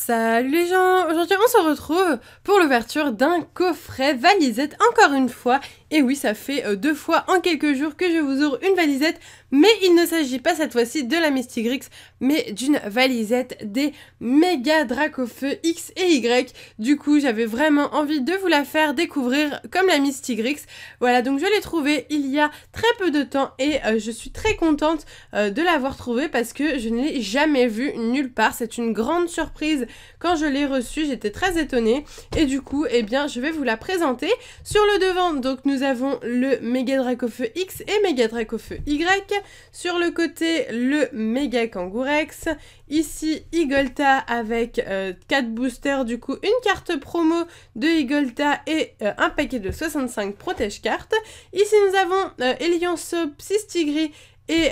Salut les gens, aujourd'hui on se retrouve pour l'ouverture d'un coffret valisette encore une fois. Et oui, ça fait 2 fois en quelques jours que je vous ouvre une valisette, mais il ne s'agit pas cette fois-ci de la Mystigrix, mais d'une valisette des méga Dracofeu X et Y. Du coup, j'avais vraiment envie de vous la faire découvrir comme la Mystigrix. Voilà, donc je l'ai trouvée il y a très peu de temps et je suis très contente de l'avoir trouvée parce que je ne l'ai jamais vue nulle part. C'est une grande surprise quand je l'ai reçue, j'étais très étonnée et du coup, eh bien, je vais vous la présenter. Sur le devant, donc nous avons le méga Dracofeu X et méga Dracofeu Y. Sur le côté, le méga Kangourex. Ici, Igolta avec 4 boosters, du coup, une carte promo de Igolta et un paquet de 65 protège-cartes. Ici, nous avons Elianso, Psystigris et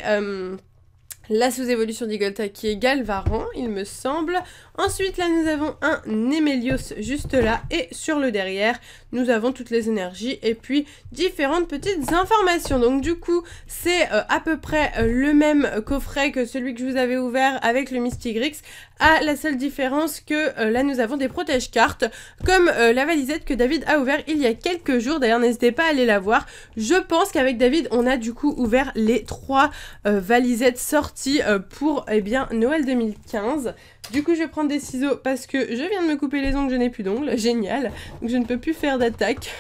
la sous-évolution d'Igolta qui est Galvaran, il me semble. Ensuite, là, nous avons un Nemelios juste là. Et sur le derrière, nous avons toutes les énergies et puis différentes petites informations. Donc, du coup, c'est à peu près le même coffret que celui que je vous avais ouvert avec le Mystigrix. À la seule différence que là, nous avons des protège-cartes comme la valisette que David a ouvert il y a quelques jours. D'ailleurs, n'hésitez pas à aller la voir. Je pense qu'avec David, on a du coup ouvert les 3 valisettes sorties pour eh bien, Noël 2015. Du coup, je vais prendre des ciseaux parce que je viens de me couper les ongles, je n'ai plus d'ongles. Génial. Donc, je ne peux plus faire d'attaque.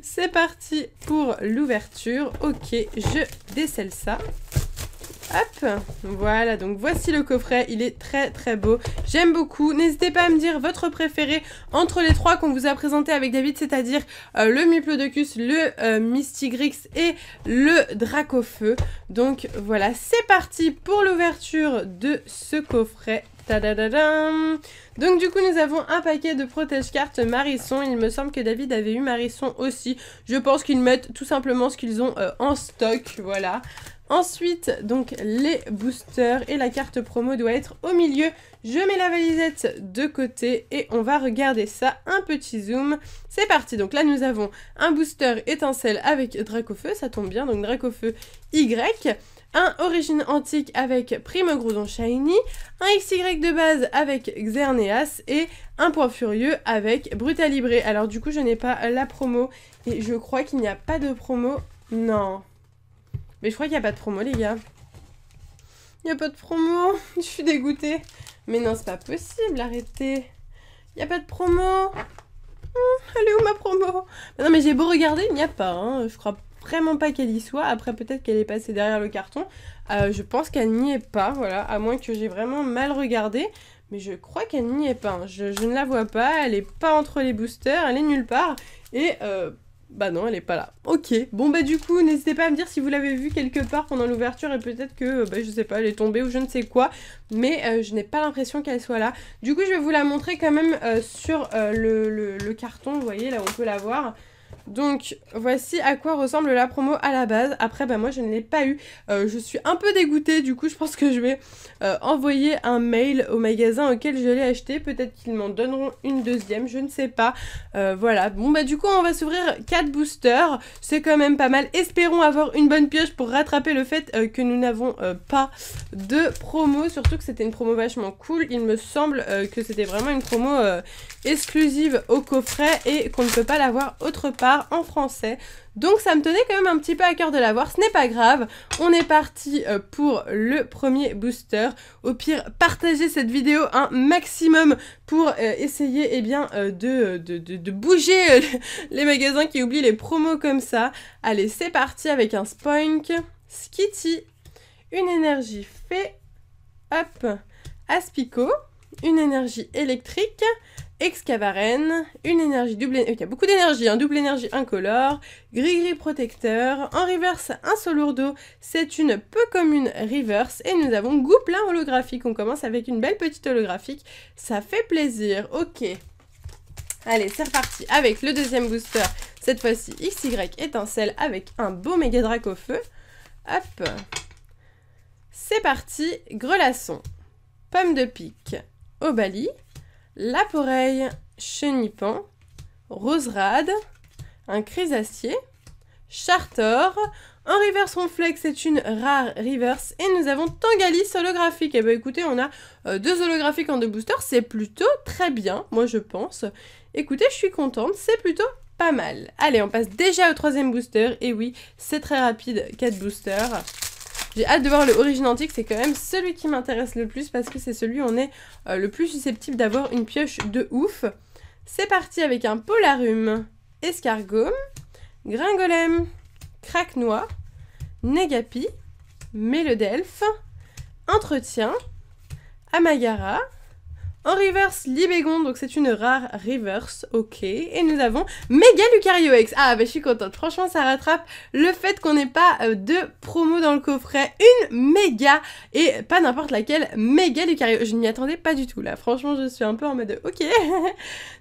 C'est parti pour l'ouverture. Ok, je décèle ça. Hop, voilà, donc voici le coffret, il est très très beau, j'aime beaucoup. N'hésitez pas à me dire votre préféré entre les 3 qu'on vous a présenté avec David, c'est-à-dire le Muplodocus, le Mystigrix et le Dracofeu. Donc voilà, c'est parti pour l'ouverture de ce coffret. Tadadadam. Donc du coup nous avons un paquet de protège-cartes Marisson. Il me semble que David avait eu Marisson aussi. Je pense qu'ils mettent tout simplement ce qu'ils ont en stock, voilà. Ensuite, donc les boosters et la carte promo doit être au milieu. Je mets la valisette de côté et on va regarder ça, un petit zoom. C'est parti, donc là nous avons un booster étincelle avec Dracofeu, ça tombe bien, donc Dracofeu Y. Un Origine Antique avec Primogroudon Shiny, un XY de base avec Xerneas et un Point Furieux avec Brutalibré. Alors du coup je n'ai pas la promo et je crois qu'il n'y a pas de promo, non. Mais je crois qu'il n'y a pas de promo les gars. Il n'y a pas de promo, je suis dégoûtée. Mais non c'est pas possible, arrêtez. Il n'y a pas de promo. Elle est où ma promo? Non mais j'ai beau regarder, il n'y a pas, hein. Je crois vraiment pas qu'elle y soit. Après peut-être qu'elle est passée derrière le carton. Je pense qu'elle n'y est pas, voilà. À moins que j'ai vraiment mal regardé. Mais je crois qu'elle n'y est pas. Hein. Je ne la vois pas, elle est pas entre les boosters, elle est nulle part. Et bah non, elle est pas là. Ok, bon bah du coup, n'hésitez pas à me dire si vous l'avez vue quelque part pendant l'ouverture et peut-être que, bah je sais pas, elle est tombée ou je ne sais quoi. Mais je n'ai pas l'impression qu'elle soit là. Du coup, je vais vous la montrer quand même sur le carton, vous voyez, là on peut la voir. Donc voici à quoi ressemble la promo à la base. Après bah moi je ne l'ai pas eu, je suis un peu dégoûtée. Du coup je pense que je vais envoyer un mail au magasin auquel je l'ai acheté. Peut-être qu'ils m'en donneront une deuxième, je ne sais pas. Voilà, bon bah du coup on va s'ouvrir 4 boosters. C'est quand même pas mal, espérons avoir une bonne pioche pour rattraper le fait que nous n'avons pas de promo. Surtout que c'était une promo vachement cool. Il me semble que c'était vraiment une promo exclusive au coffret et qu'on ne peut pas l'avoir autre part en français. Donc ça me tenait quand même un petit peu à cœur de l'avoir, ce n'est pas grave. On est parti pour le premier booster. Au pire, partagez cette vidéo un maximum pour essayer eh bien, de bouger les magasins qui oublient les promos comme ça. Allez, c'est parti avec un Spoink, Skitty, une énergie Fée, hop, Aspico, une énergie électrique, Excavaren, une énergie double... Il y a beaucoup d'énergie, hein, double énergie incolore, gris-gris protecteur, en reverse un Solourdo, c'est une peu commune reverse, et nous avons Gouplin holographique, on commence avec une belle petite holographique, ça fait plaisir, ok. Allez, c'est reparti avec le deuxième booster, cette fois-ci XY étincelle avec un beau méga Dracofeu, hop, c'est parti, Grelasson, Pomme de pique, Obali, Laporeille, Chenipan, Roserade, un Chrysacier, Chartor, En reverse Ronflex, c'est une rare reverse. Et nous avons Tangalis holographique. Et bah écoutez, on a 2 holographiques en 2 boosters. C'est plutôt très bien, moi je pense. Écoutez, je suis contente, c'est plutôt pas mal. Allez, on passe déjà au 3e booster. Et oui, c'est très rapide, 4 boosters. J'ai hâte de voir le Origine Antique, c'est quand même celui qui m'intéresse le plus parce que c'est celui où on est le plus susceptible d'avoir une pioche de ouf. C'est parti avec un Polarum, Escargot, Gringolem, Craquenois, Negapi, Mélodelphe, Entretien, Amagara. En reverse, Libégon, donc c'est une rare reverse, ok. Et nous avons Méga Lucario X. Ah bah je suis contente, franchement ça rattrape le fait qu'on n'ait pas de promo dans le coffret. Une méga, et pas n'importe laquelle, Méga Lucario. Je n'y attendais pas du tout là, franchement je suis un peu en mode ok.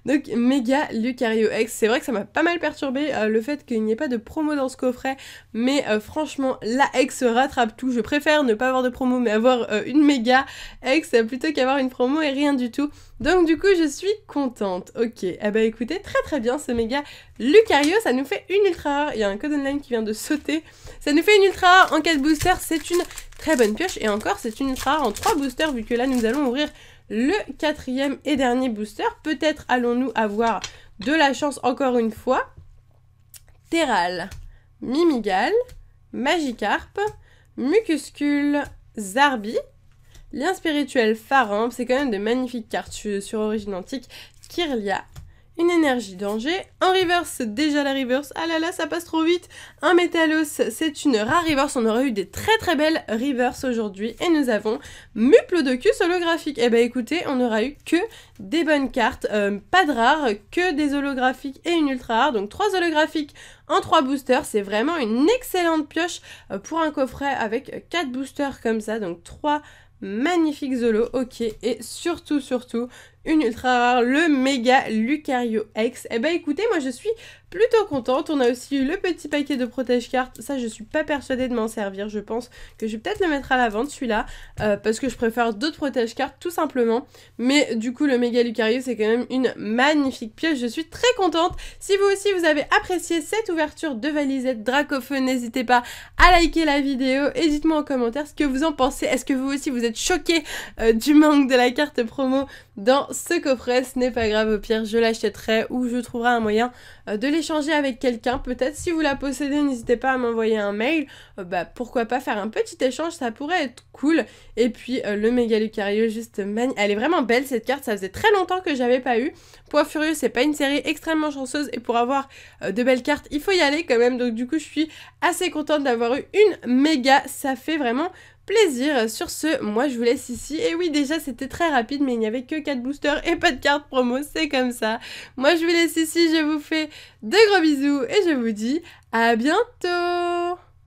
Donc Méga Lucario X, c'est vrai que ça m'a pas mal perturbé le fait qu'il n'y ait pas de promo dans ce coffret. Mais franchement, la X rattrape tout. Je préfère ne pas avoir de promo mais avoir une méga X plutôt qu'avoir une promo et rien du tout. Donc du coup je suis contente. Ok, eh bah écoutez, très bien ce méga Lucario, ça nous fait une ultra rare. Il y a un code online qui vient de sauter. Ça nous fait une ultra rare en 4 boosters, c'est une très bonne pioche. Et encore c'est une ultra rare en 3 boosters vu que là nous allons ouvrir le 4e et dernier booster. Peut-être allons-nous avoir de la chance encore une fois. Terral, Mimigal, Magikarp, Mucuscule, Zarbi, Lien spirituel Faramp, c'est quand même de magnifiques cartes sur Origine Antique. Kirlia, une énergie danger. En reverse, déjà la reverse, ah là là, ça passe trop vite. Un Métalos, c'est une rare reverse, on aura eu des très belles reverses aujourd'hui. Et nous avons Muplodocus holographique. Eh ben écoutez, on aura eu que des bonnes cartes, pas de rares, que des holographiques et une ultra rare. Donc 3 holographiques en 3 boosters, c'est vraiment une excellente pioche pour un coffret avec 4 boosters comme ça, donc 3 magnifique Zolo, ok, et surtout, une ultra rare, le Méga Lucario X. Eh ben écoutez, moi je suis plutôt contente. On a aussi eu le petit paquet de protège cartes. Ça, je suis pas persuadée de m'en servir. Je pense que je vais peut-être le mettre à la vente, celui-là, parce que je préfère d'autres protège cartes, tout simplement. Mais du coup, le Méga Lucario, c'est quand même une magnifique pioche. Je suis très contente. Si vous aussi, vous avez apprécié cette ouverture de valisette Dracofeu, n'hésitez pas à liker la vidéo et dites-moi en commentaire ce que vous en pensez. Est-ce que vous aussi, vous êtes choqués du manque de la carte promo dans ce coffret? Ce n'est pas grave, au pire je l'achèterai ou je trouverai un moyen de l'échanger avec quelqu'un. Peut-être si vous la possédez, n'hésitez pas à m'envoyer un mail, pourquoi pas faire un petit échange, ça pourrait être cool. Et puis le Méga Lucario, juste elle est vraiment belle cette carte, ça faisait très longtemps que j'avais pas eu. Poids Furieux, c'est pas une série extrêmement chanceuse et pour avoir de belles cartes, il faut y aller quand même. Donc du coup je suis assez contente d'avoir eu une méga, ça fait vraiment plaisir. Sur ce, moi je vous laisse ici. Et oui, déjà c'était très rapide, mais il n'y avait que 4 boosters et pas de carte promo, c'est comme ça. Moi je vous laisse ici, je vous fais de gros bisous et je vous dis à bientôt.